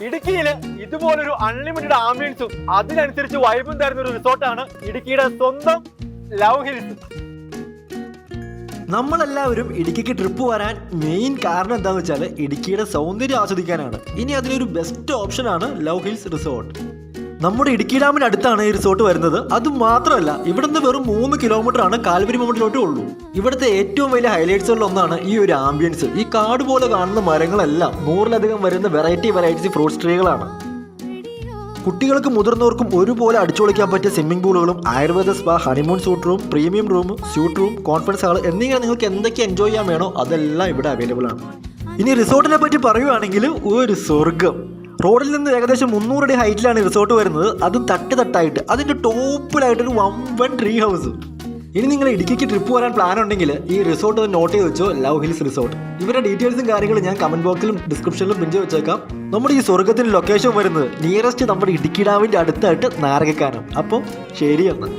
ഇടുക്കിയിൽ ഇതുപോലൊരു അൺലിമിറ്റഡ് ആംബിയൻസും അതിനനുസരിച്ച് വൈബും തരുന്ന ഒരു റിസോർട്ടാണ് ഇടുക്കിയുടെ സ്വന്തം ലവ് ഹിൽസ്. നമ്മളെല്ലാവരും ഇടുക്കിക്ക് ട്രിപ്പ് വരാൻ മെയിൻ കാരണം എന്താണെന്ന് വെച്ചാൽ ഇടുക്കിയുടെ സൗന്ദര്യം ആസ്വദിക്കാനാണ്. ഇനി അതിനൊരു ബെസ്റ്റ് ഓപ്ഷനാണ് ലവ് ഹിൽസ് റിസോർട്ട്. നമ്മുടെ ഇടുക്കി ഡാമിന് അടുത്താണ് ഈ റിസോർട്ട് വരുന്നത്. അതുമാത്രമല്ല, ഇവിടുന്ന് വെറും 3 കിലോമീറ്റർ ആണ് കാൽവരി മൗണ്ടിലോട്ടേ ഉള്ളൂ. ഇവിടുത്തെ ഏറ്റവും വലിയ ഹൈലൈറ്റ്സുകളിൽ ഒന്നാണ് ഈ ഒരു ആംബിയൻസ്. ഈ കാട് പോലെ കാണുന്ന മരങ്ങളെല്ലാം 100-ലധികം വരുന്ന വെറൈറ്റി ഫ്രൂട്ട്സ് ട്രീകളാണ്. കുട്ടികൾക്ക് മുതിർന്നവർക്കും ഒരുപോലെ അടിച്ചുപൊളിക്കാൻ പറ്റിയ സ്വിമ്മിംഗ് പൂളുകളും Ayurveda spa, honeymoon suite room, premium room, suite room, conference hall എന്നിങ്ങനെ നിങ്ങൾക്ക് എന്തൊക്കെ എൻജോയ് ചെയ്യാൻ വേണോ അതെല്ലാം ഇവിടെ അവൈലബിൾ ആണ്. ഇനി റിസോർട്ടിനെ പറ്റി പറയുവാണെങ്കിൽ ഒരു സ്വർഗം. റോഡിൽ നിന്ന് ഏകദേശം 300 അടി ഹൈറ്റിലാണ് റിസോർട്ട് വരുന്നത്. അതും തട്ടായിട്ട് അതിൻ്റെ ടോപ്പിലായിട്ടൊരു വമ്പൻ ട്രീ ഹൗസ്. ഇനി നിങ്ങൾ ഇടുക്കിക്ക് ട്രിപ്പ് വരാൻ പ്ലാൻ ഉണ്ടെങ്കിൽ ഈ റിസോർട്ട് ഒന്ന് നോട്ട് ചെയ്ത് വെച്ചോ, ലവ് ഹിൽസ് റിസോർട്ട്. ഇവരുടെ ഡീറ്റെയിൽസും കാര്യങ്ങളും ഞാൻ കമന്റ് ബോക്സിലും ഡിസ്ക്രിപ്ഷനിലും പിൻ ചെയ്ത് വെച്ചേക്കാം. നമ്മുടെ ഈ സ്വർഗത്തിന് ലൊക്കേഷൻ വരുന്നത് നിയറസ്റ്റ് നമ്മുടെ ഇടുക്കി ഡാമിൻ്റെ അടുത്തായിട്ട് നാരകക്കാനം. അപ്പോൾ ശരി എന്നാൽ.